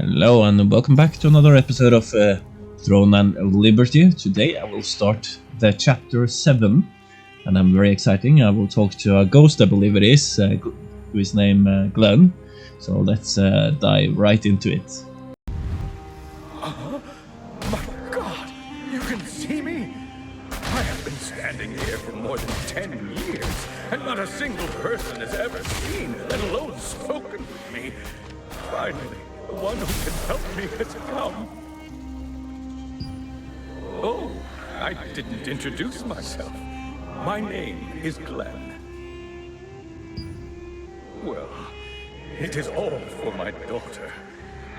Hello and welcome back to another episode of Throne and Liberty. Today I will start the chapter 7 and I'm very exciting. I will talk to a ghost, I believe it is, who is named Glenn. So let's dive right into it. My God, you can see me? I have been standing here for more than 10 years, and not a single person has ever seen, let alone spoken with me. Finally, the one who can help me has come. Oh, I didn't introduce myself. My name is Glenn. Well, it is all for my daughter.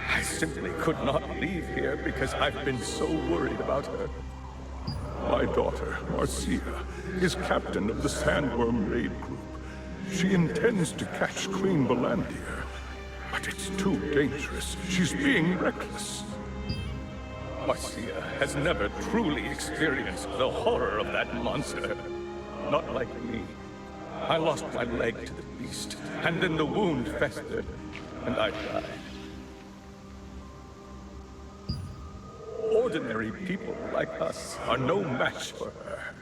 I simply could not leave here because I've been so worried about her. My daughter, Marcia, is captain of the Sandworm Raid Group. She intends to catch Queen Belandir, but it's too dangerous. She's being reckless. Marcia has never truly experienced the horror of that monster. Not like me. I lost my leg to the beast, and then the wound festered, and I died. Ordinary people like us are no match for her.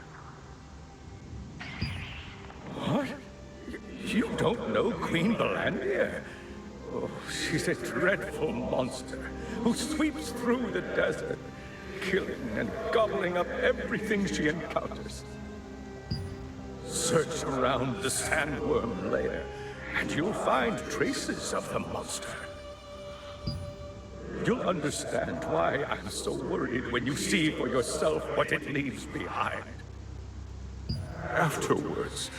What? You don't know Queen Belandir? Oh, she's a dreadful monster who sweeps through the desert, killing and gobbling up everything she encounters. Search around the Sandworm lair, and you'll find traces of the monster. You'll understand why I'm so worried when you see for yourself what it leaves behind. Afterwards,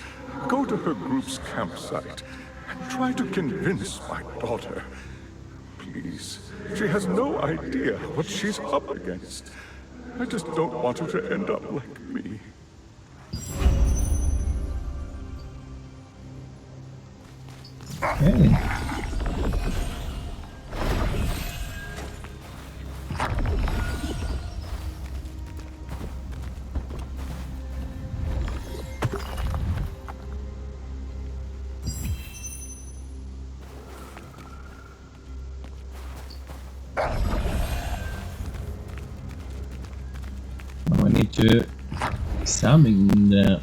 go to her group's campsite and try to convince my daughter. Please, she has no idea what she's up against. I just don't want her to end up like me. Okay. Now I need to examine the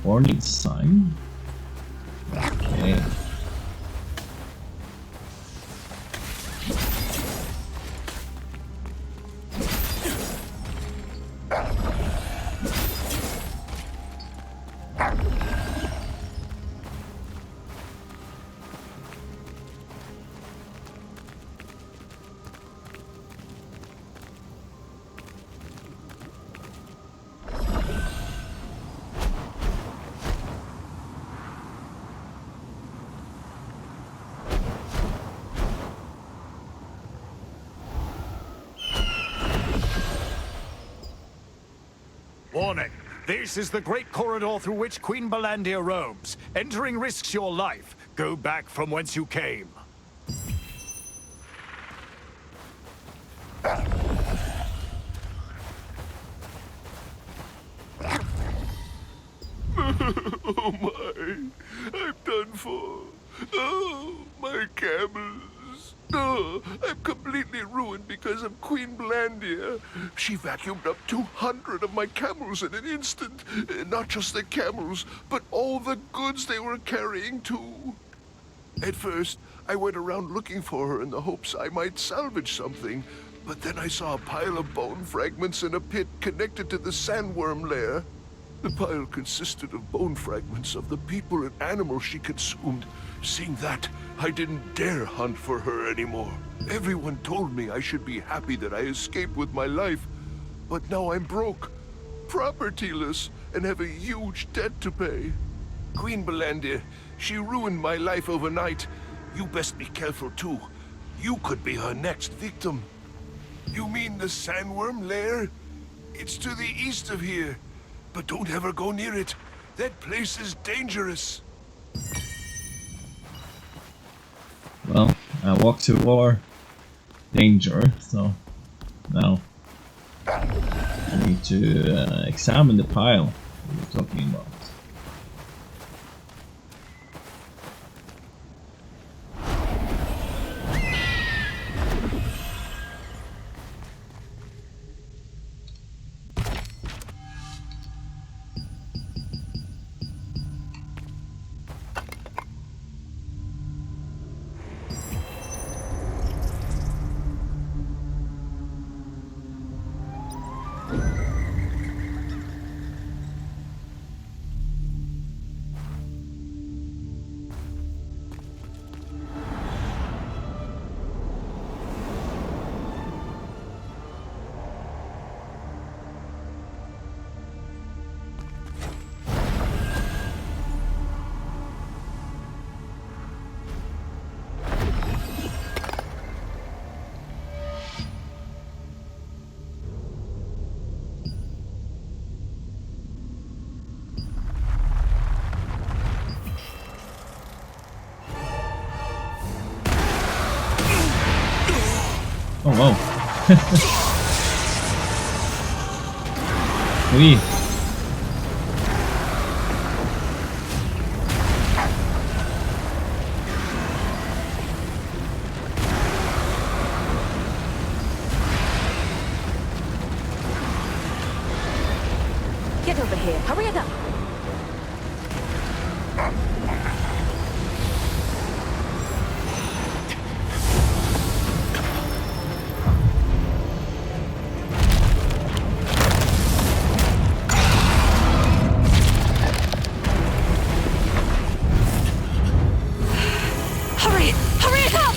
warning sign. Okay. Warning! This is the great corridor through which Queen Belandir roams. Entering risks your life. Go back from whence you came. Oh my, I'm done for. Oh, my camels. Oh, I'm completely ruined because of Queen Belandir. She vacuumed up 200 of my camels in an instant. Not just the camels, but all the goods they were carrying too. At first, I went around looking for her in the hopes I might salvage something, but then I saw a pile of bone fragments in a pit connected to the sandworm lair. The pile consisted of bone fragments of the people and animals she consumed. Seeing that, I didn't dare hunt for her anymore. Everyone told me I should be happy that I escaped with my life. But now I'm broke, propertyless, and have a huge debt to pay. Queen Belandir, she ruined my life overnight. You best be careful too. You could be her next victim. You mean the sandworm lair? It's to the east of here. But don't ever go near it. That place is dangerous. Well, I walk to war. Danger, so now I need to examine the pile we're talking about. Oh wow. Wee. Get over here. Hurry it up. Hurry! Hurry it up!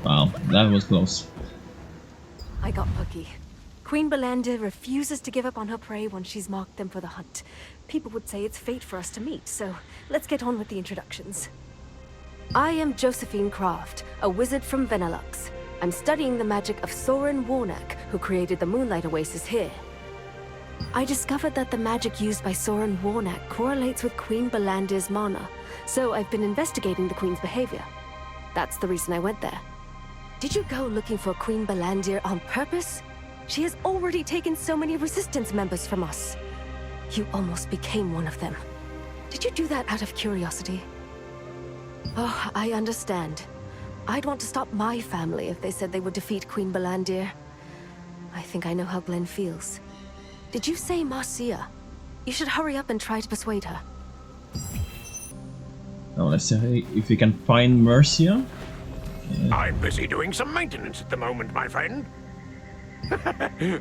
Wow, that was close. I got lucky. Queen Belandir refuses to give up on her prey once she's marked them for the hunt. People would say it's fate for us to meet, so let's get on with the introductions. I am Josephine Croft, a wizard from Venelux. I'm studying the magic of Soren Warnack, who created the Moonlight Oasis here. I discovered that the magic used by Soren Warnack correlates with Queen Belandir's mana, so I've been investigating the Queen's behavior. That's the reason I went there. Did you go looking for Queen Belandir on purpose? She has already taken so many Resistance members from us. You almost became one of them. Did you do that out of curiosity? Oh, I understand. I'd want to stop my family if they said they would defeat Queen Belandir. I think I know how Glenn feels. Did you say Marcia? You should hurry up and try to persuade her. Now let's see if we can find Mercia. I'm busy doing some maintenance at the moment, my friend.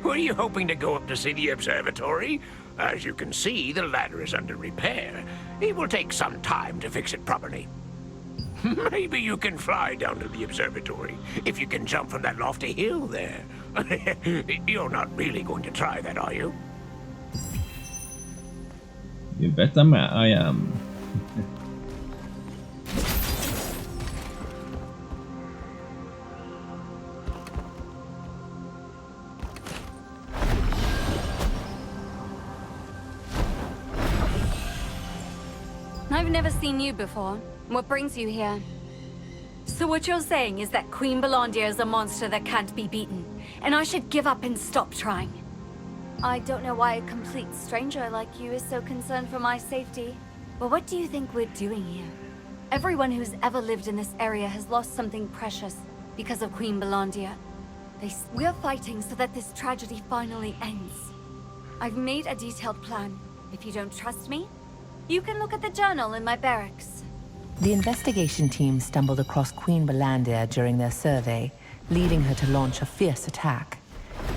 Were you hoping to go up to see the observatory? As you can see, the ladder is under repair. It will take some time to fix it properly. Maybe you can fly down to the observatory, if you can jump from that lofty hill there. You're not really going to try that, are you? You bet I am. I've never seen you before. What brings you here? So what you're saying is that Queen Belandir is a monster that can't be beaten, and I should give up and stop trying. I don't know why a complete stranger like you is so concerned for my safety. But what do you think we're doing here? Everyone who's ever lived in this area has lost something precious because of Queen Belandir. We're fighting so that this tragedy finally ends. I've made a detailed plan. If you don't trust me, you can look at the journal in my barracks. The investigation team stumbled across Queen Belandir during their survey, leading her to launch a fierce attack.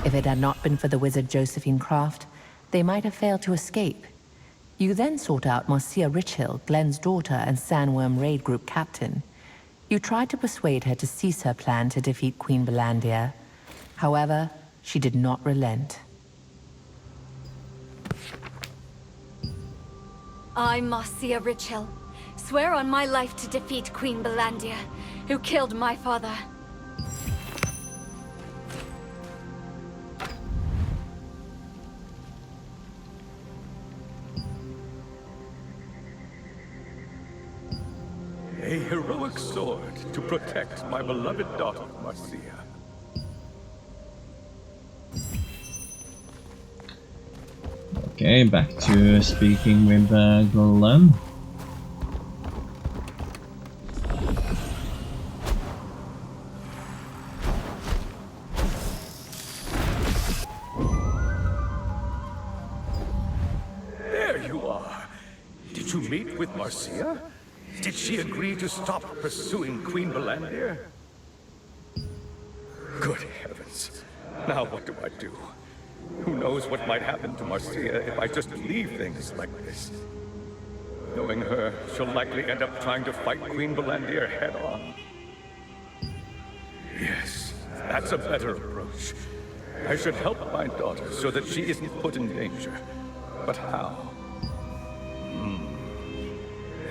If it had not been for the wizard Josephine Croft, they might have failed to escape. You then sought out Marcia Richhill, Glenn's daughter and Sandworm Raid Group captain. You tried to persuade her to cease her plan to defeat Queen Belandir. However, she did not relent. I'm Marcia Richhill. Swear on my life to defeat Queen Belandir, who killed my father. A heroic sword to protect my beloved daughter, Marcia. Okay, back to speaking with Glenn. There you are. Did you meet with Marcia? Did she agree to stop pursuing Queen Belandir? Good heavens. Now what do I do? Who knows what might happen to Marcia if I just leave things like this? Knowing her, she'll likely end up trying to fight Queen Belandir head-on. Yes, that's a better approach. I should help my daughter so that she isn't put in danger. But how?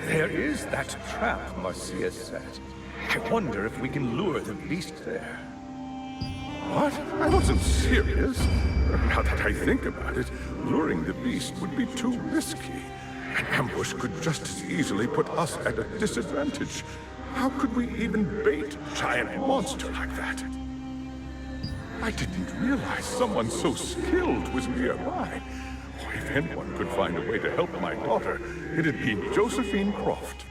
There is that trap Marcia set. I wonder if we can lure the beast there. What? I wasn't serious. Now that I think about it, luring the beast would be too risky. An ambush could just as easily put us at a disadvantage. How could we even bait a giant monster like that? I didn't realize someone so skilled was nearby. If anyone could find a way to help my daughter, it'd be Josephine Croft.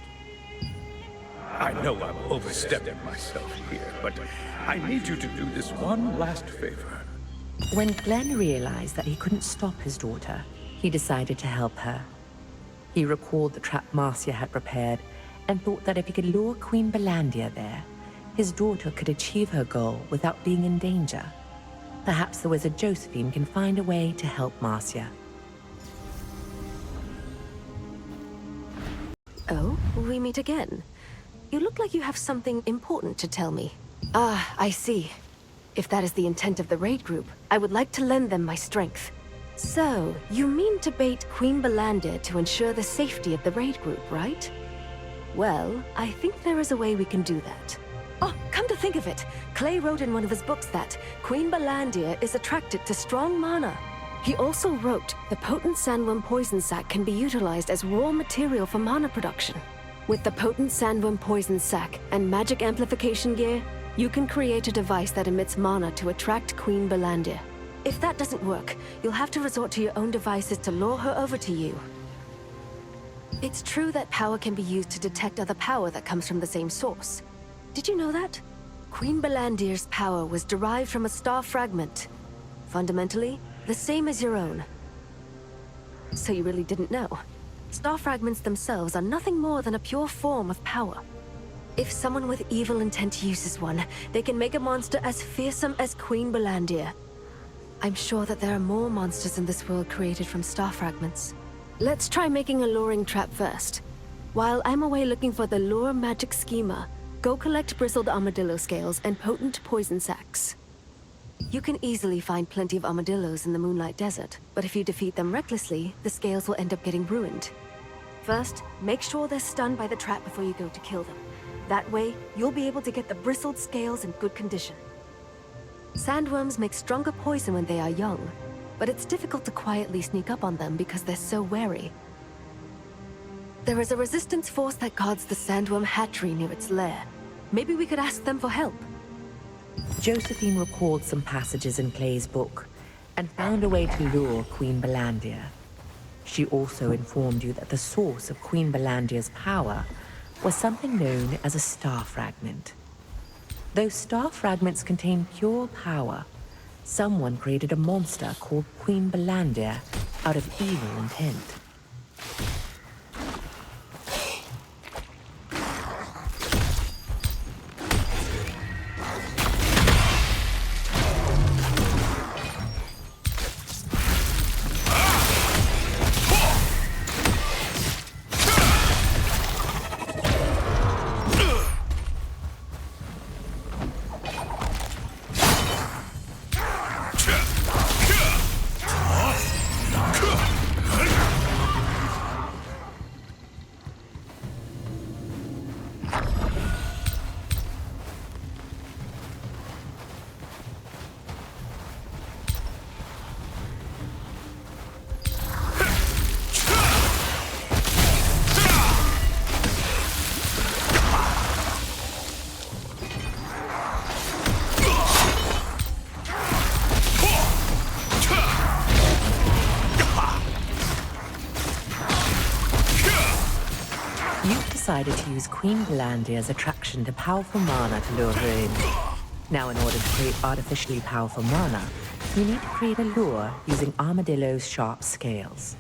I know I'm overstepping myself here, but I need you to do this one last favor. When Glenn realized that he couldn't stop his daughter, he decided to help her. He recalled the trap Marcia had prepared and thought that if he could lure Queen Belandir there, his daughter could achieve her goal without being in danger. Perhaps the wizard Josephine can find a way to help Marcia. Oh, we meet again. You look like you have something important to tell me. Ah, I see. If that is the intent of the raid group, I would like to lend them my strength. So, you mean to bait Queen Belandir to ensure the safety of the raid group, right? Well, I think there is a way we can do that. Oh, come to think of it, Clay wrote in one of his books that Queen Belandir is attracted to strong mana. He also wrote the potent sandworm poison sac can be utilized as raw material for mana production. With the potent sandworm poison sac and magic amplification gear, you can create a device that emits mana to attract Queen Belandir. If that doesn't work, you'll have to resort to your own devices to lure her over to you. It's true that power can be used to detect other power that comes from the same source. Did you know that? Queen Belandir's power was derived from a star fragment. Fundamentally, the same as your own. So you really didn't know? Star fragments themselves are nothing more than a pure form of power. If someone with evil intent uses one, they can make a monster as fearsome as Queen Belandir. I'm sure that there are more monsters in this world created from star fragments. Let's try making a luring trap first. While I'm away looking for the lure magic schema, go collect bristled armadillo scales and potent poison sacs. You can easily find plenty of armadillos in the Moonlight Desert, but if you defeat them recklessly, the scales will end up getting ruined. First, make sure they're stunned by the trap before you go to kill them. That way, you'll be able to get the bristled scales in good condition. Sandworms make stronger poison when they are young, but it's difficult to quietly sneak up on them because they're so wary. There is a resistance force that guards the sandworm hatchery near its lair. Maybe we could ask them for help. Josephine recalled some passages in Clay's book and found a way to lure Queen Belandir. She also informed you that the source of Queen Belandir's power was something known as a star fragment. Those star fragments contain pure power. Someone created a monster called Queen Belandir out of evil intent. Decided to use Queen Belandir's attraction to powerful mana to lure her in. Now, in order to create artificially powerful mana, you need to create a lure using Armadillo's sharp scales.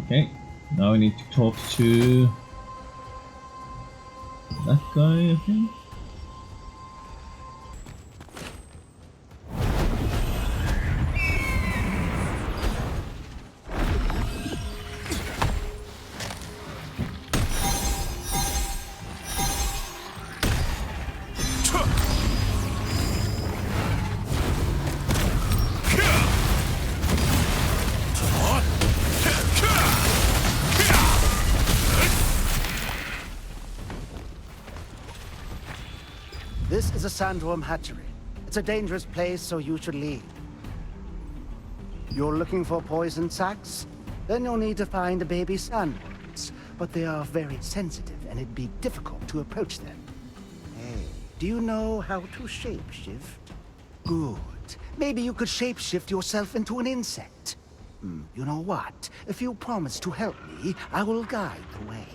Okay, now we need to talk to that guy, I think. This is a sandworm hatchery. It's a dangerous place, so you should leave. You're looking for poison sacs? Then you'll need to find the baby sandworms. But they are very sensitive, and it'd be difficult to approach them. Hey, do you know how to shapeshift? Good. Maybe you could shapeshift yourself into an insect. You know what? If you promise to help me, I will guide the way.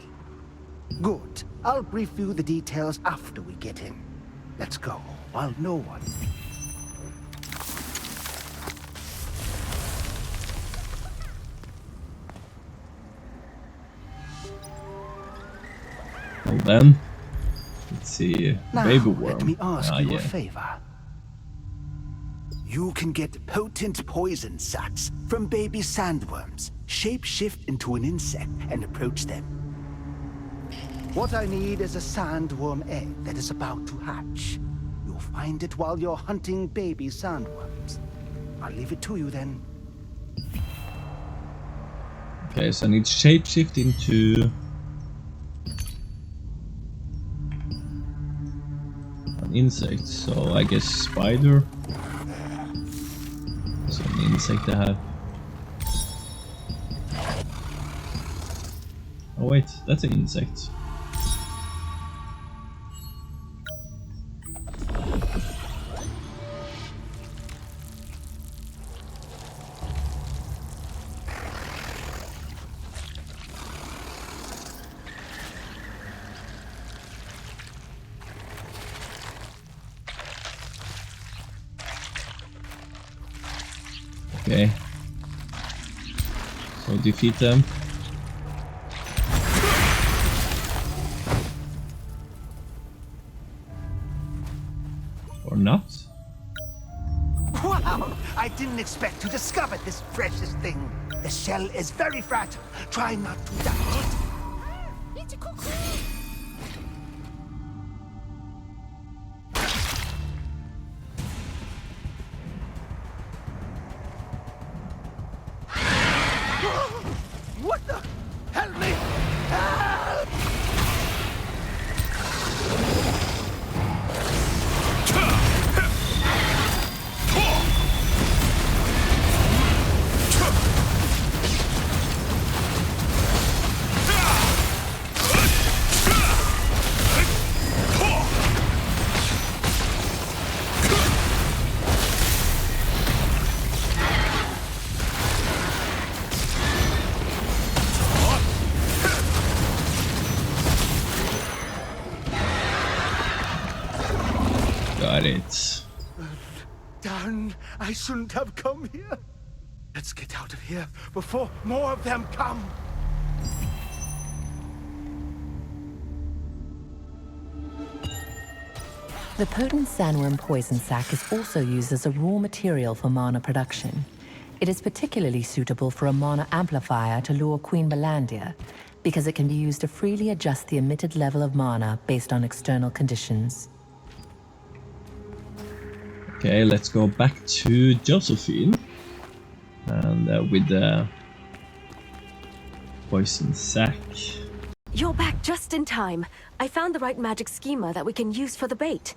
Good. I'll brief you the details after we get in. Let's go, while no one... Well then, let's see. Now, Baby worm. let me ask you yeah. a favor. You can get potent poison sacs from baby sandworms. Shapeshift into an insect and approach them. What I need is a sandworm egg that is about to hatch. You'll find it while you're hunting baby sandworms. I'll leave it to you then. Okay, so I need shapeshift into an insect. So I guess spider. So an insect I have. Oh wait, that's an insect. Okay. So defeat them. Or not? Wow! I didn't expect to discover this precious thing. The shell is very fragile. Try not to damage it. What the? Help me! Help! Got it. Darn, I shouldn't have come here. Let's get out of here before more of them come. The potent sandworm poison sac is also used as a raw material for mana production. It is particularly suitable for a mana amplifier to lure Queen Balandia, because it can be used to freely adjust the emitted level of mana based on external conditions. Okay, let's go back to Josephine. And with the poison sac. You're back just in time. I found the right magic schema that we can use for the bait.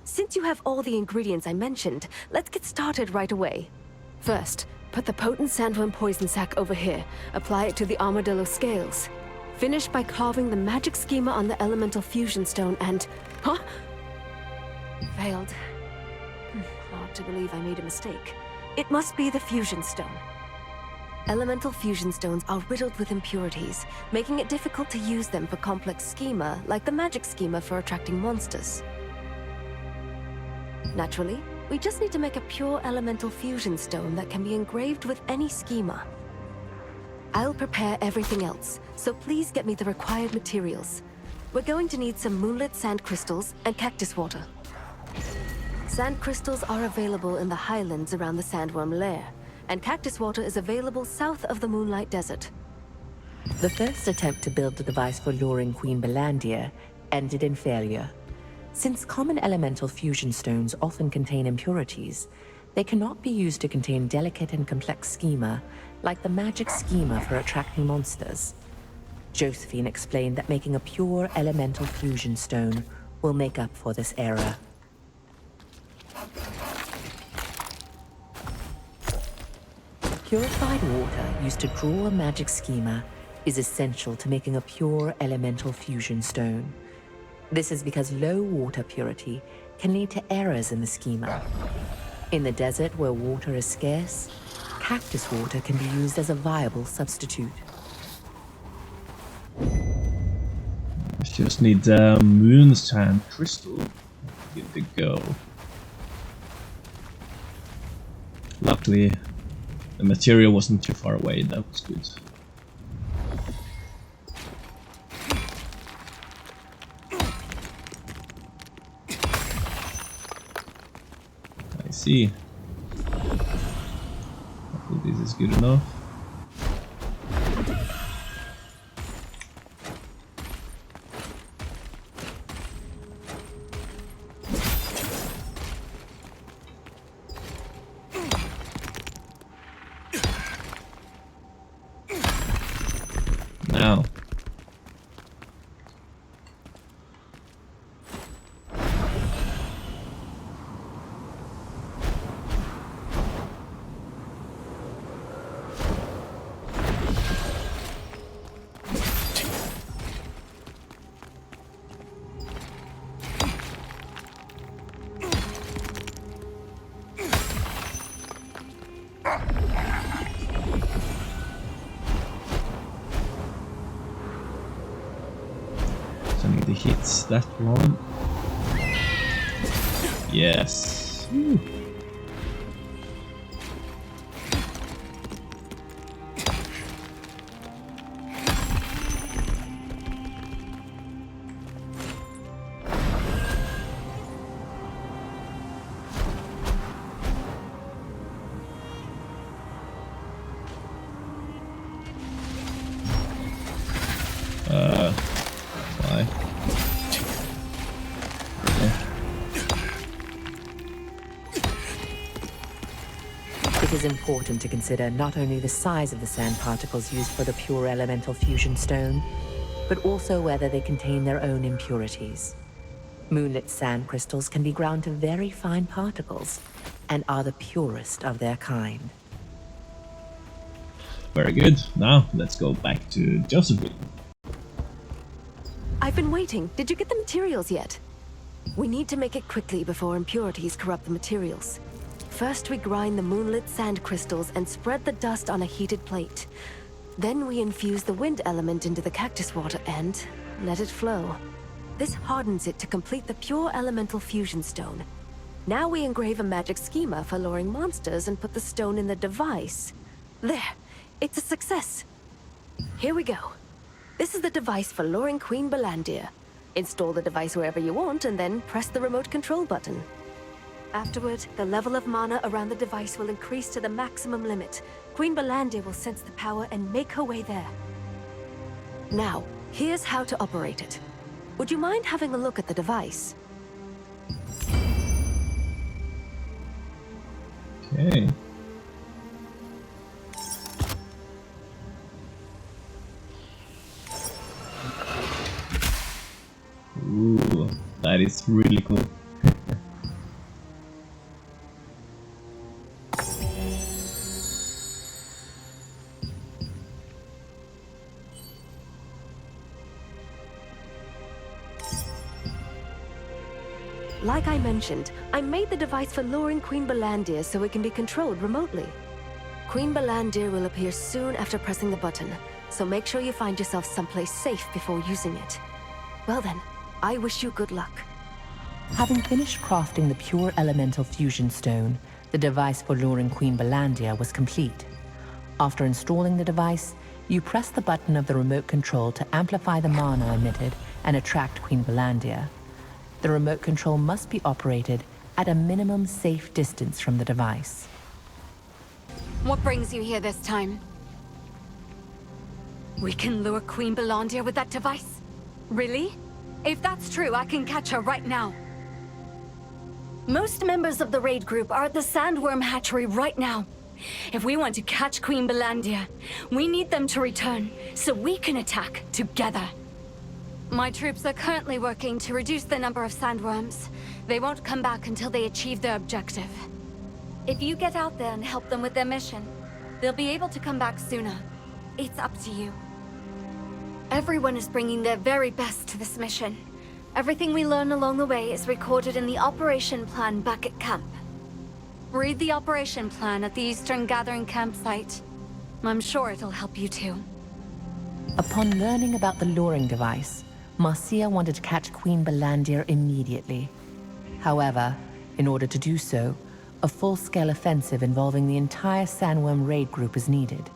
Since you have all the ingredients I mentioned, let's get started right away. First, put the potent sandworm poison sac over here. Apply it to the armadillo scales. Finish by carving the magic schema on the elemental fusion stone and... Huh? Failed. Hard to believe I made a mistake. It must be the fusion stone. Elemental fusion stones are riddled with impurities, making it difficult to use them for complex schema, like the magic schema for attracting monsters. Naturally, we just need to make a pure elemental fusion stone that can be engraved with any schema. I'll prepare everything else, so please get me the required materials. We're going to need some moonlit sand crystals and cactus water. Sand crystals are available in the highlands around the sandworm lair, and cactus water is available south of the Moonlight Desert. The first attempt to build the device for luring Queen Balandia ended in failure. Since common elemental fusion stones often contain impurities, they cannot be used to contain delicate and complex schema, like the magic schema for attracting monsters. Josephine explained that making a pure elemental fusion stone will make up for this error. Purified water used to draw a magic schema is essential to making a pure elemental fusion stone. This is because low water purity can lead to errors in the schema. In the desert where water is scarce, cactus water can be used as a viable substitute. Just need moon sand crystal. Good to go. Luckily, the material wasn't too far away. That was good. I see. Hopefully this is good enough. Now. So I need to hit that one. Yes. Woo. Why? It is important to consider not only the size of the sand particles used for the pure elemental fusion stone, but also whether they contain their own impurities. Moonlit sand crystals can be ground to very fine particles and are the purest of their kind. Very good. Now let's go back to Josephine. I've been waiting. Did you get the materials yet? We need to make it quickly before impurities corrupt the materials. First, we grind the moonlit sand crystals and spread the dust on a heated plate. Then we infuse the wind element into the cactus water and let it flow. This hardens it to complete the pure elemental fusion stone. Now we engrave a magic schema for luring monsters and put the stone in the device. There! It's a success! Here we go. This is the device for luring Queen Balandir. Install the device wherever you want and then press the remote control button. Afterward, the level of mana around the device will increase to the maximum limit. Queen Balandir will sense the power and make her way there. Now, here's how to operate it. Would you mind having a look at the device? Okay. Ooh, that is really cool. Like I mentioned, I made the device for luring Queen Balandir so it can be controlled remotely. Queen Balandir will appear soon after pressing the button, so make sure you find yourself someplace safe before using it. Well then, I wish you good luck. Having finished crafting the pure elemental fusion stone, the device for luring Queen Balandir was complete. After installing the device, you press the button of the remote control to amplify the mana emitted and attract Queen Balandir. The remote control must be operated at a minimum safe distance from the device. What brings you here this time? We can lure Queen Balandir with that device? Really? If that's true, I can catch her right now. Most members of the raid group are at the Sandworm Hatchery right now. If we want to catch Queen Balandir, we need them to return, so we can attack together. My troops are currently working to reduce the number of sandworms. They won't come back until they achieve their objective. If you get out there and help them with their mission, They'll be able to come back sooner. It's up to you. Everyone is bringing their very best to this mission. Everything we learn along the way is recorded in the operation plan back at camp. Read the operation plan at the Eastern Gathering campsite. I'm sure it'll help you too. Upon learning about the luring device, Marcia wanted to catch Queen Belandir immediately. However, in order to do so, a full-scale offensive involving the entire Sandworm raid group is needed,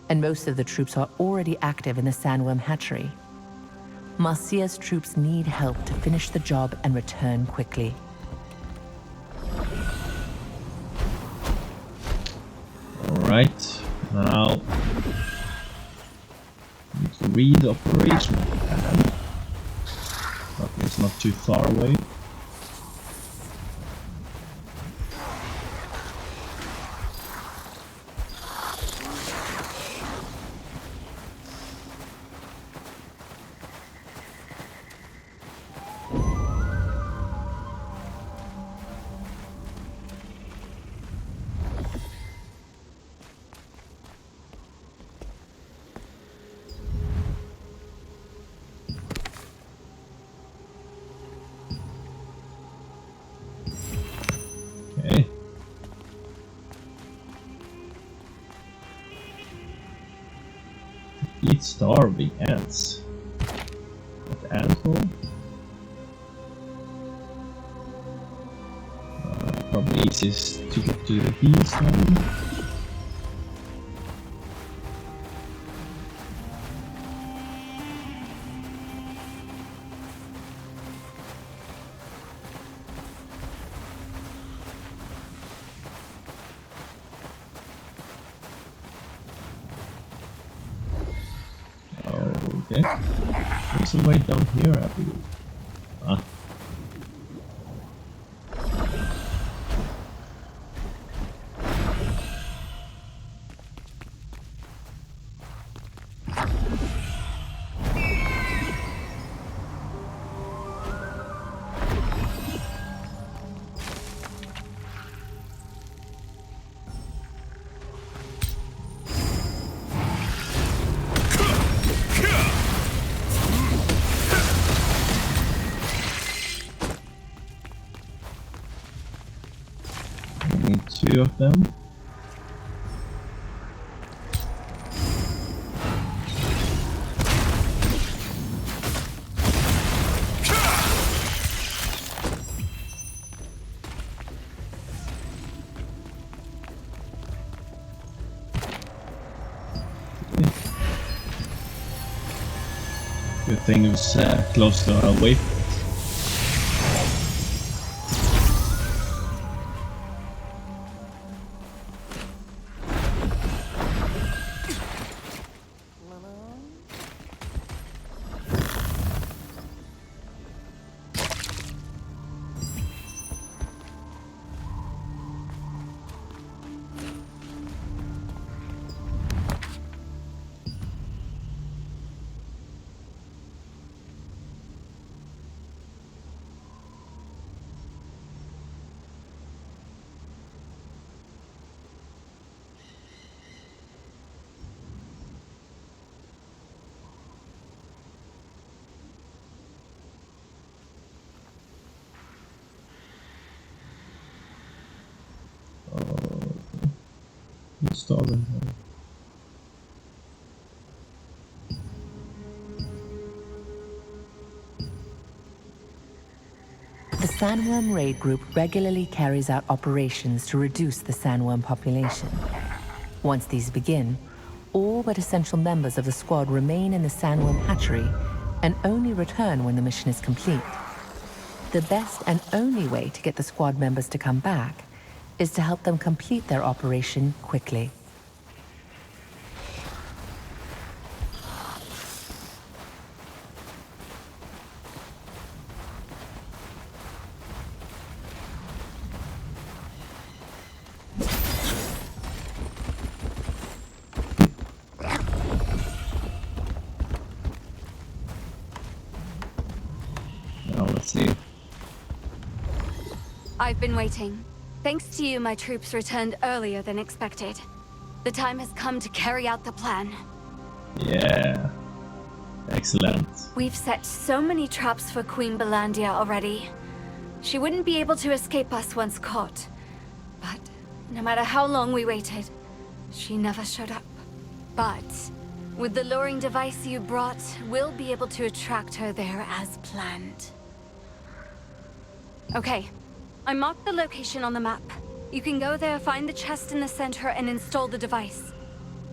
and most of the troops are already active in the Sandworm hatchery. Marcia's troops need help to finish the job and return quickly. Alright, now need to read the operation plan. But it's not too far away. Okay. Eat starving ants. What asshole? Probably easiest to get to the bees then. Okay. There's a way down here, I believe. Ah. Two of them. Good thing it was close to our way. Starving. The Sandworm raid group regularly carries out operations to reduce the sandworm population. Once these begin, all but essential members of the squad remain in the sandworm hatchery and only return when the mission is complete. The best and only way to get the squad members to come back is to help them complete their operation quickly. Now let's see. I've been waiting. Thanks to you, my troops returned earlier than expected. The time has come to carry out the plan. Yeah. Excellent. We've set so many traps for Queen Belandia already. She wouldn't be able to escape us once caught. But no matter how long we waited, she never showed up. But with the luring device you brought, we'll be able to attract her there as planned. Okay, I marked the location on the map. You can go there, find the chest in the center, and install the device.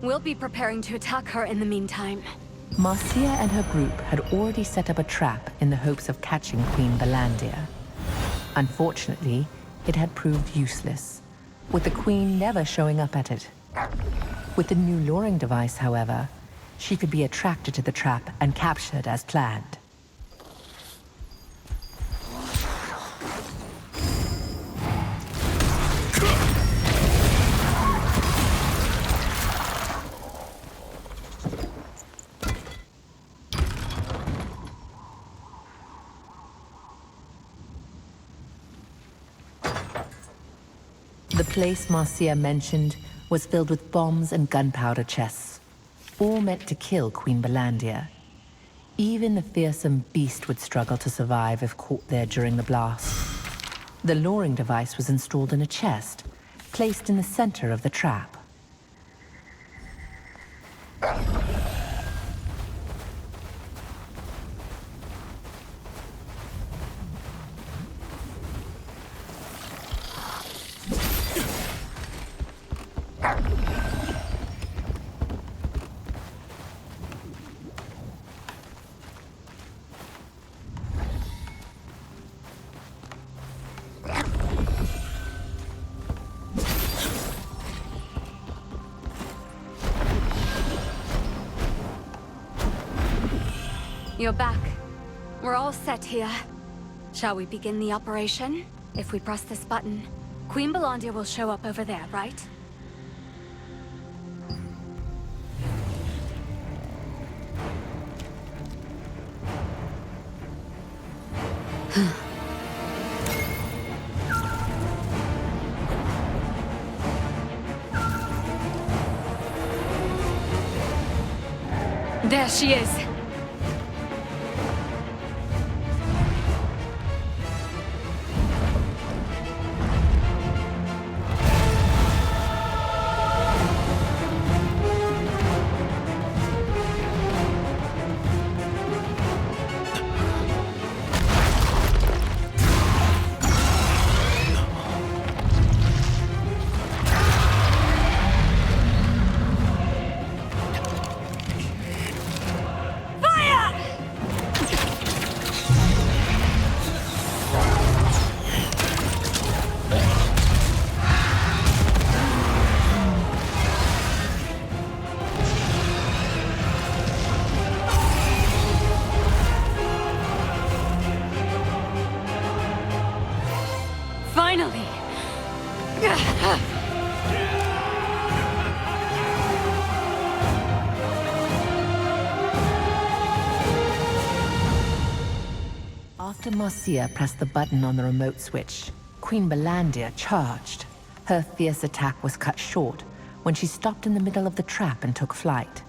We'll be preparing to attack her in the meantime. Marcia and her group had already set up a trap in the hopes of catching Queen Belandia. Unfortunately, it had proved useless, with the Queen never showing up at it. With the new luring device, however, she could be attracted to the trap and captured as planned. The place Marcia mentioned was filled with bombs and gunpowder chests, all meant to kill Queen Belandia. Even the fearsome beast would struggle to survive if caught there during the blast. The luring device was installed in a chest, placed in the center of the trap. You're back. We're all set here. Shall we begin the operation? If we press this button, Queen Belandia will show up over there, right? There she is. Finally! After Marcia pressed the button on the remote switch, Queen Belandia charged. Her fierce attack was cut short when she stopped in the middle of the trap and took flight.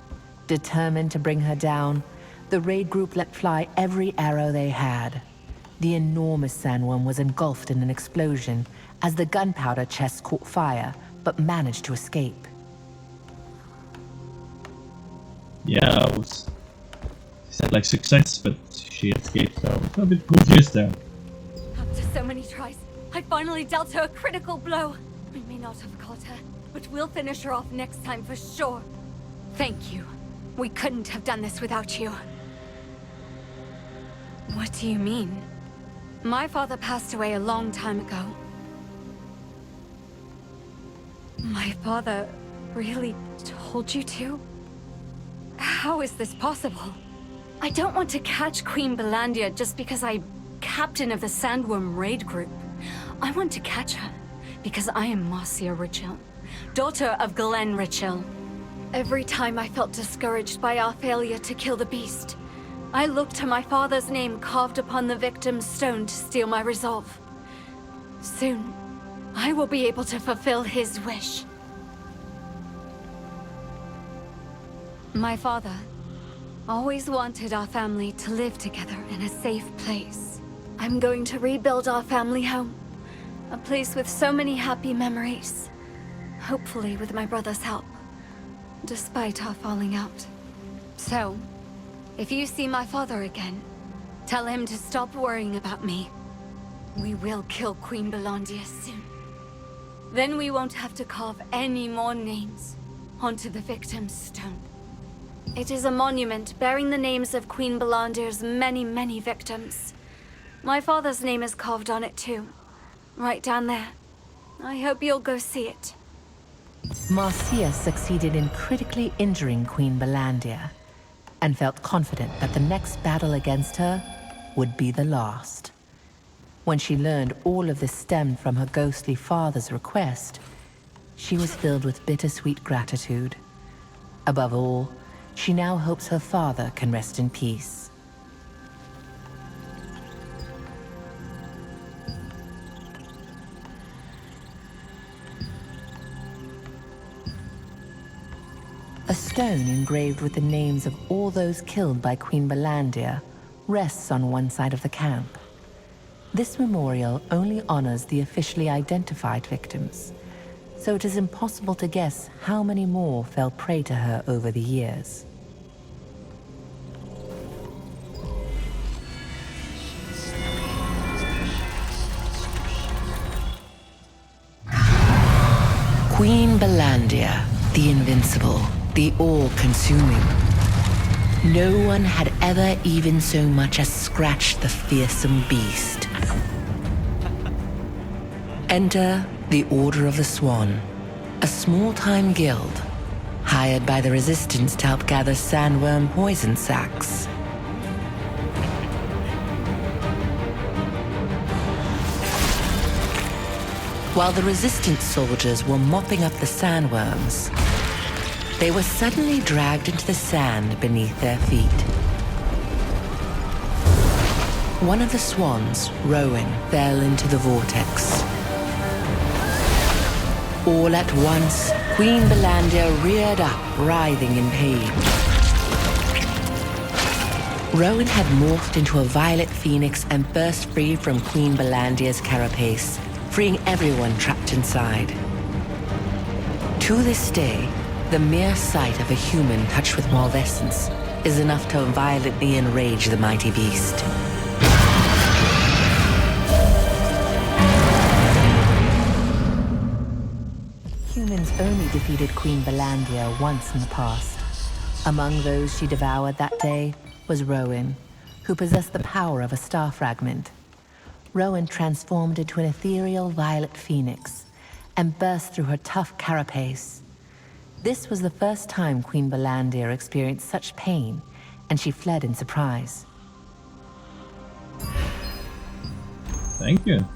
Determined to bring her down, the raid group let fly every arrow they had. The enormous sandworm was engulfed in an explosion as the gunpowder chest caught fire, but managed to escape. Yeah, it was... She said like success, but she escaped, so a bit confused there. After so many tries, I finally dealt her a critical blow. We may not have caught her, but we'll finish her off next time for sure. Thank you. We couldn't have done this without you. What do you mean? My father passed away a long time ago. My father really told you to? How is this possible? I don't want to catch Queen Belandia just because I'm captain of the Sandworm raid group. I want to catch her because I am Marcia Richel, daughter of Glenn Richel. Every time I felt discouraged by our failure to kill the beast, I looked to my father's name carved upon the victim's stone to steel my resolve. Soon, I will be able to fulfill his wish. My father always wanted our family to live together in a safe place. I'm going to rebuild our family home. A place with so many happy memories. Hopefully with my brother's help. Despite our falling out. So, if you see my father again, tell him to stop worrying about me. We will kill Queen Belandia soon. Then we won't have to carve any more names onto the victim's stone. It is a monument bearing the names of Queen Belandir's many, many victims. My father's name is carved on it too. Right down there. I hope you'll go see it. Marcia succeeded in critically injuring Queen Belandia, and felt confident that the next battle against her would be the last. When she learned all of this stemmed from her ghostly father's request, she was filled with bittersweet gratitude. Above all, she now hopes her father can rest in peace. A stone engraved with the names of all those killed by Queen Belandia rests on one side of the camp. This memorial only honors the officially identified victims, so it is impossible to guess how many more fell prey to her over the years. Queen Belandia, the invincible, the all-consuming. No one had ever even so much as scratched the fearsome beast. Enter the Order of the Swan, a small-time guild, hired by the Resistance to help gather sandworm poison sacs. While the Resistance soldiers were mopping up the sandworms, they were suddenly dragged into the sand beneath their feet. One of the swans, Rowan, fell into the vortex. All at once, Queen Belandia reared up, writhing in pain. Rowan had morphed into a violet phoenix and burst free from Queen Belandia's carapace, freeing everyone trapped inside. To this day, the mere sight of a human touched with malvescence is enough to violently enrage the mighty beast. Humans only defeated Queen Belandia once in the past. Among those she devoured that day was Rowan, who possessed the power of a star fragment. Rowan transformed into an ethereal violet phoenix and burst through her tough carapace. This was the first time Queen Belandia experienced such pain, and she fled in surprise. Thank you.